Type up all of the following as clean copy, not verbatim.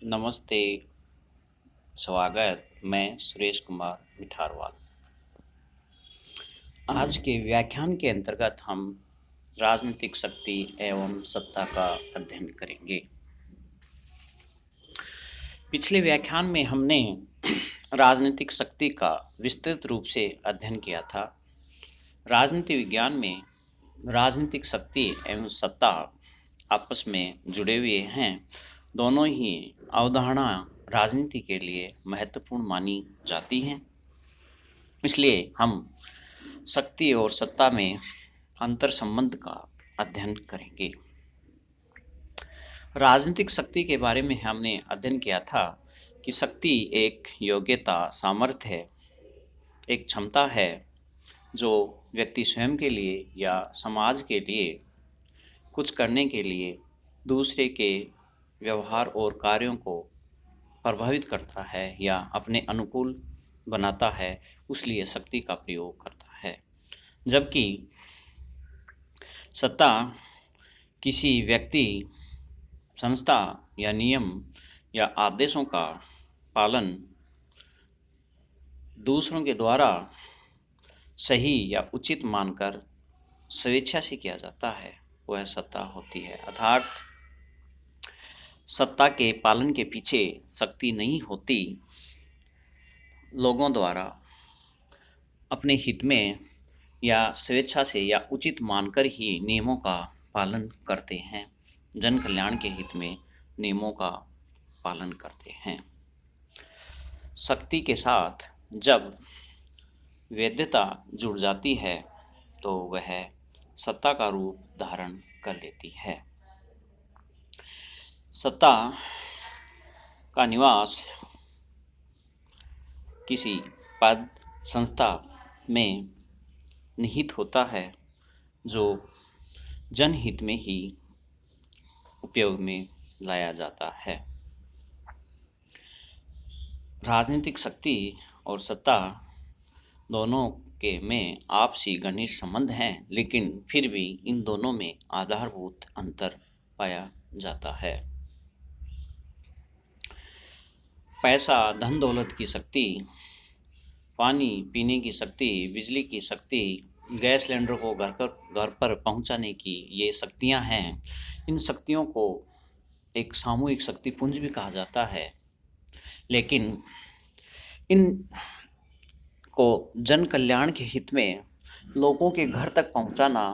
नमस्ते, स्वागत। मैं सुरेश कुमार मिठारवाल। आज के व्याख्यान के अंतर्गत हम राजनीतिक शक्ति एवं सत्ता का अध्ययन करेंगे। पिछले व्याख्यान में हमने राजनीतिक शक्ति का विस्तृत रूप से अध्ययन किया था। राजनीति विज्ञान में राजनीतिक शक्ति एवं सत्ता आपस में जुड़े हुए हैं। दोनों ही अवधारणा राजनीति के लिए महत्वपूर्ण मानी जाती हैं। इसलिए हम शक्ति और सत्ता में अंतर संबंध का अध्ययन करेंगे। राजनीतिक शक्ति के बारे में हमने अध्ययन किया था कि शक्ति एक योग्यता, सामर्थ्य है, एक क्षमता है जो व्यक्ति स्वयं के लिए या समाज के लिए कुछ करने के लिए दूसरे के व्यवहार और कार्यों को प्रभावित करता है या अपने अनुकूल बनाता है, उसलिए शक्ति का प्रयोग करता है। जबकि सत्ता किसी व्यक्ति, संस्था या नियम या आदेशों का पालन दूसरों के द्वारा सही या उचित मानकर स्वेच्छा से किया जाता है, वह सत्ता होती है। अर्थात सत्ता के पालन के पीछे शक्ति नहीं होती। लोगों द्वारा अपने हित में या स्वेच्छा से या उचित मानकर ही नियमों का पालन करते हैं, जन कल्याण के हित में नियमों का पालन करते हैं। शक्ति के साथ जब वैधता जुड़ जाती है तो वह सत्ता का रूप धारण कर लेती है। सत्ता का निवास किसी पद, संस्था में निहित होता है जो जनहित में ही उपयोग में लाया जाता है। राजनीतिक शक्ति और सत्ता दोनों के में आपसी घनिष्ठ संबंध हैं, लेकिन फिर भी इन दोनों में आधारभूत अंतर पाया जाता है। पैसा, धन दौलत की शक्ति, पानी पीने की शक्ति, बिजली की शक्ति, गैस सिलेंडर को घर पर पहुंचाने की ये शक्तियां हैं। इन शक्तियों को एक सामूहिक शक्ति पुंज भी कहा जाता है, लेकिन इन को जन कल्याण के हित में लोगों के घर तक पहुंचाना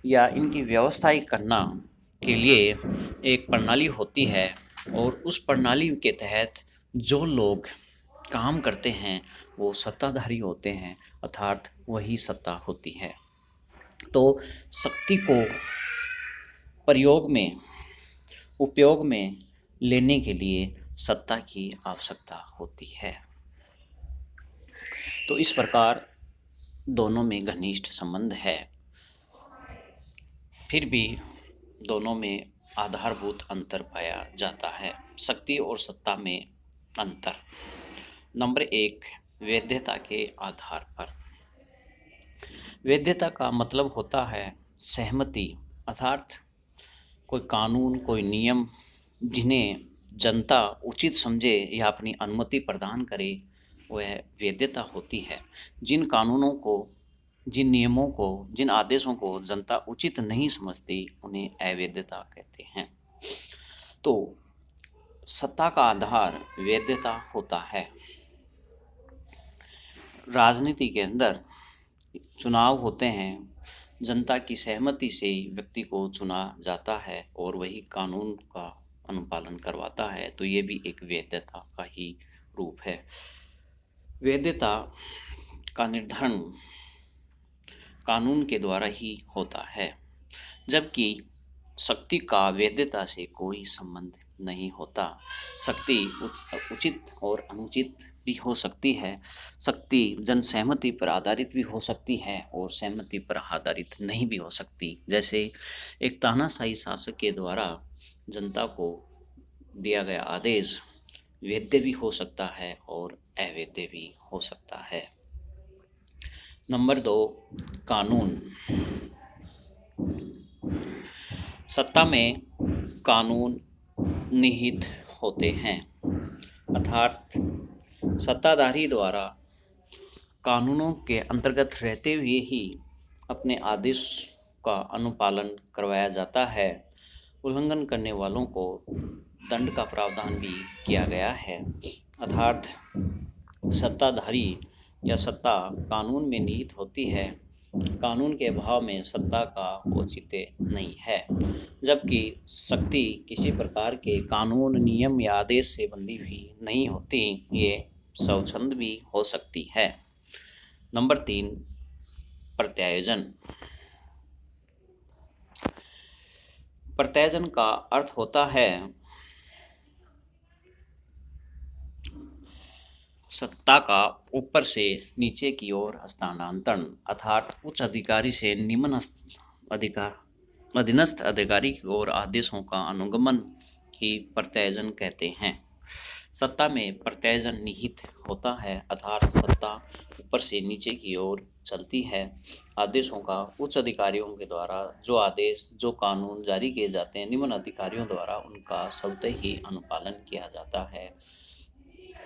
या इनकी व्यवस्था करना के लिए एक प्रणाली होती है, और उस प्रणाली के तहत जो लोग काम करते हैं वो सत्ताधारी होते हैं, अर्थात वही सत्ता होती है। तो शक्ति को उपयोग में लेने के लिए सत्ता की आवश्यकता होती है। तो इस प्रकार दोनों में घनिष्ठ संबंध है, फिर भी दोनों में आधारभूत अंतर पाया जाता है। शक्ति और सत्ता में अंतर। नंबर 1, वैधता के आधार पर। वैधता का मतलब होता है सहमति, अर्थात कोई कानून, कोई नियम जिन्हें जनता उचित समझे या अपनी अनुमति प्रदान करे, वह वैधता होती है। जिन कानूनों को, जिन नियमों को, जिन आदेशों को जनता उचित नहीं समझती, उन्हें अवैधता कहते हैं। तो सत्ता का आधार वैधता होता है। राजनीति के अंदर चुनाव होते हैं, जनता की सहमति से व्यक्ति को चुना जाता है और वही कानून का अनुपालन करवाता है। तो ये भी एक वैधता का ही रूप है। वैधता का निर्धारण कानून के द्वारा ही होता है, जबकि शक्ति का वैधता से कोई संबंध नहीं होता। शक्ति उचित और अनुचित भी हो सकती है। शक्ति जन सहमति पर आधारित भी हो सकती है और सहमति पर आधारित नहीं भी हो सकती। जैसे एक तानाशाही शासक के द्वारा जनता को दिया गया आदेश वैध भी हो सकता है और अवैध भी हो सकता है। नंबर 2, कानून। सत्ता में कानून निहित होते हैं। अर्थात सत्ताधारी द्वारा कानूनों के अंतर्गत रहते हुए ही अपने आदेश का अनुपालन करवाया जाता है। उल्लंघन करने वालों को दंड का प्रावधान भी किया गया है। अर्थात सत्ताधारी या सत्ता कानून में निहित होती है। कानून के अभाव में सत्ता का औचित्य नहीं है, जबकि शक्ति किसी प्रकार के कानून, नियम या आदेश से बंधी हुई नहीं होती। ये स्वच्छंद भी हो सकती है। नंबर 3, प्रत्यायोजन। प्रत्यायोजन का अर्थ होता है सत्ता का ऊपर से नीचे की ओर हस्तांतरण, अर्थात उच्च अधिकारी से निम्न अधीनस्थ अधिकारी की ओर आदेशों का अनुगमन ही प्रत्यायोजन कहते हैं। सत्ता में प्रत्यायोजन निहित होता है, अर्थात सत्ता ऊपर से नीचे की ओर चलती है। आदेशों का उच्च अधिकारियों के द्वारा जो आदेश, जो कानून जारी किए जाते हैं, निम्न अधिकारियों द्वारा उनका स्वतः ही अनुपालन किया जाता है।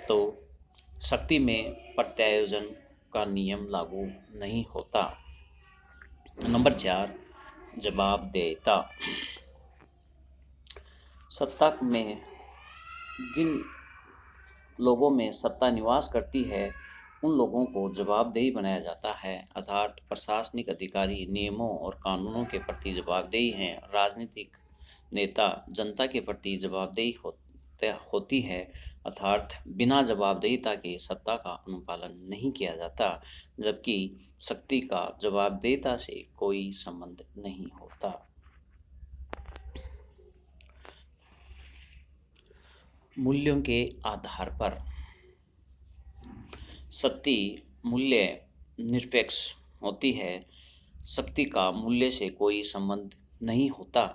तो शक्ति में प्रत्यायोजन का नियम लागू नहीं होता। नंबर 4, जवाबदेहिता। सत्ता में जिन लोगों में सत्ता निवास करती है उन लोगों को जवाबदेही बनाया जाता है, अर्थात प्रशासनिक अधिकारी नियमों और कानूनों के प्रति जवाबदेही हैं। राजनीतिक नेता जनता के प्रति जवाबदेही होती है, अर्थात बिना जवाबदेहिता के सत्ता का अनुपालन नहीं किया जाता, जबकि शक्ति का जवाबदेहिता से कोई संबंध नहीं होता। मूल्यों के आधार पर शक्ति मूल्य निरपेक्ष होती है। शक्ति का मूल्य से कोई संबंध नहीं होता,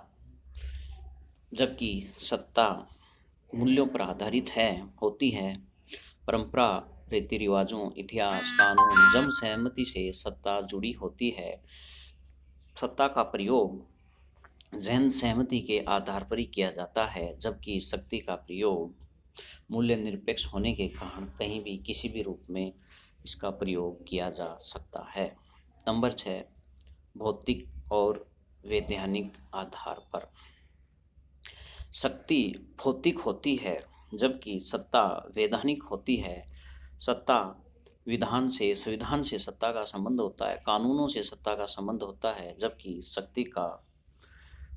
जबकि सत्ता मूल्यों पर आधारित होती है। परंपरा, रीति रिवाजों, इतिहास, कानून, जन सहमति से सत्ता जुड़ी होती है। सत्ता का प्रयोग जन सहमति के आधार पर ही किया जाता है, जबकि शक्ति का प्रयोग मूल्य निरपेक्ष होने के कारण कहीं भी किसी भी रूप में इसका प्रयोग किया जा सकता है। नंबर 6, भौतिक और वैधानिक आधार पर शक्ति भौतिक होती है, जबकि सत्ता वैधानिक होती है। सत्ता विधान से, संविधान से सत्ता का संबंध होता है, कानूनों से सत्ता का संबंध होता है, जबकि शक्ति का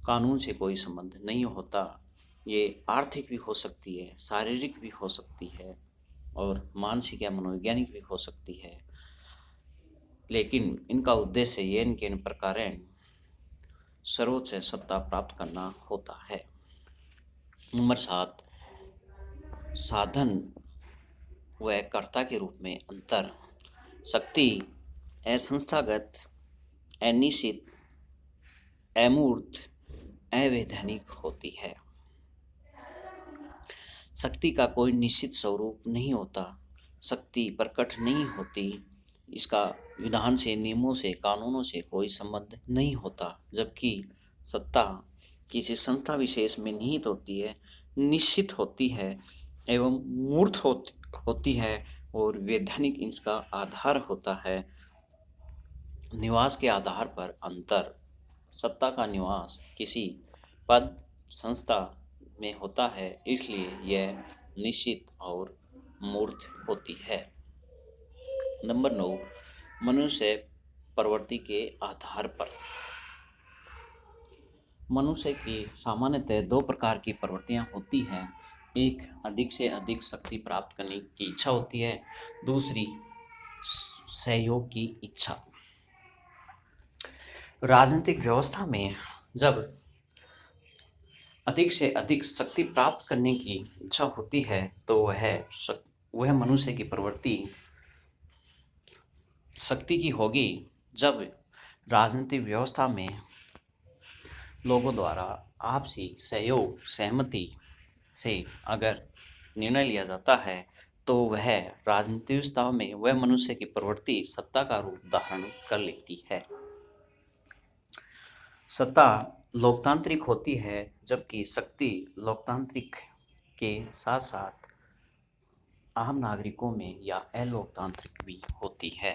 कानून से कोई संबंध नहीं होता। ये आर्थिक भी हो सकती है, शारीरिक भी हो सकती है और मानसिक या मनोवैज्ञानिक भी हो सकती है, लेकिन इनका उद्देश्य ये इनके इन प्रकार सर्वोच्च सत्ता प्राप्त करना होता है। नंबर 7, साधन व कर्ता के रूप में अंतर। शक्ति असंस्थागत, अनिश्चित, अमूर्त, अवैधानिक होती है। शक्ति का कोई निश्चित स्वरूप नहीं होता, शक्ति प्रकट नहीं होती, इसका विधान से, नियमों से, कानूनों से कोई संबंध नहीं होता, जबकि सत्ता किसी संस्था विशेष में निहित होती है, निश्चित होती है एवं मूर्त होती है और वैधानिक इसका आधार होता है। निवास के आधार पर अंतर। सत्ता का निवास किसी पद, संस्था में होता है, इसलिए यह निश्चित और मूर्त होती है। नंबर 9, मनुष्य प्रवृत्ति के आधार पर। मनुष्य की सामान्यतः 2 प्रकार की प्रवृत्तियां होती हैं। एक, अधिक से अधिक शक्ति प्राप्त करने की इच्छा होती है, दूसरी सहयोग की इच्छा। राजनीतिक व्यवस्था में जब अधिक से अधिक शक्ति प्राप्त करने की इच्छा होती है तो वह मनुष्य की प्रवृत्ति शक्ति की होगी। जब राजनीतिक व्यवस्था में लोगों द्वारा आपसी सहयोग, सहमति से अगर निर्णय लिया जाता है तो वह राजनीतिक व्यवस्था में वह मनुष्य की प्रवृत्ति सत्ता का रूप धारण कर लेती है। सत्ता लोकतांत्रिक होती है, जबकि शक्ति लोकतांत्रिक के साथ साथ आम नागरिकों में या अलोकतांत्रिक भी होती है।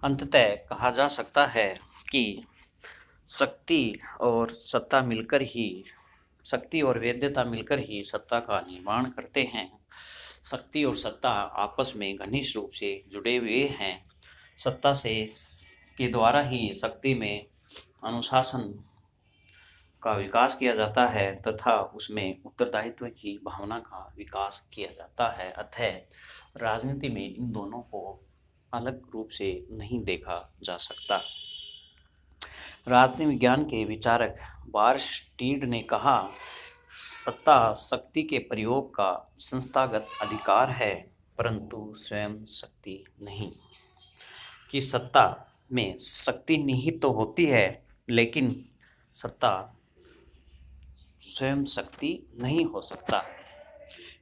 अंततः कहा जा सकता है कि शक्ति और सत्ता मिलकर ही शक्ति और वैधता मिलकर ही सत्ता का निर्माण करते हैं। शक्ति और सत्ता आपस में घनिष्ठ रूप से जुड़े हुए हैं। सत्ता से के द्वारा ही शक्ति में अनुशासन का विकास किया जाता है तथा उसमें उत्तरदायित्व की भावना का विकास किया जाता है। अतः राजनीति में इन दोनों को अलग रूप से नहीं देखा जा सकता। राजनीति विज्ञान के विचारक बारस्टीड ने कहा, सत्ता शक्ति के प्रयोग का संस्थागत अधिकार है, परंतु स्वयं शक्ति नहीं। कि सत्ता में शक्ति निहित तो होती है, लेकिन सत्ता स्वयं शक्ति नहीं हो सकता।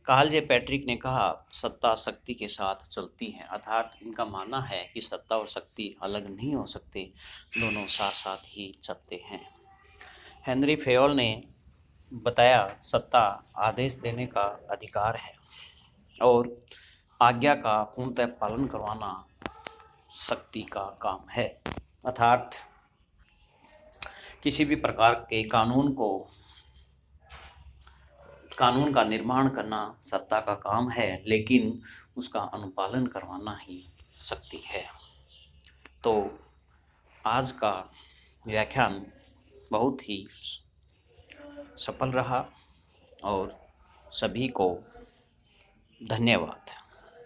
कार्ल जे पैट्रिक ने कहा, सत्ता शक्ति के साथ चलती है, अर्थात इनका मानना है कि सत्ता और शक्ति अलग नहीं हो सकते, दोनों साथ साथ ही चलते हैं। हेनरी फेयोल ने बताया, सत्ता आदेश देने का अधिकार है और आज्ञा का पूर्णतः पालन करवाना शक्ति का काम है। अर्थात किसी भी प्रकार के कानून का निर्माण करना सत्ता का काम है, लेकिन उसका अनुपालन करवाना ही शक्ति है। तो आज का व्याख्यान बहुत ही सफल रहा और सभी को धन्यवाद।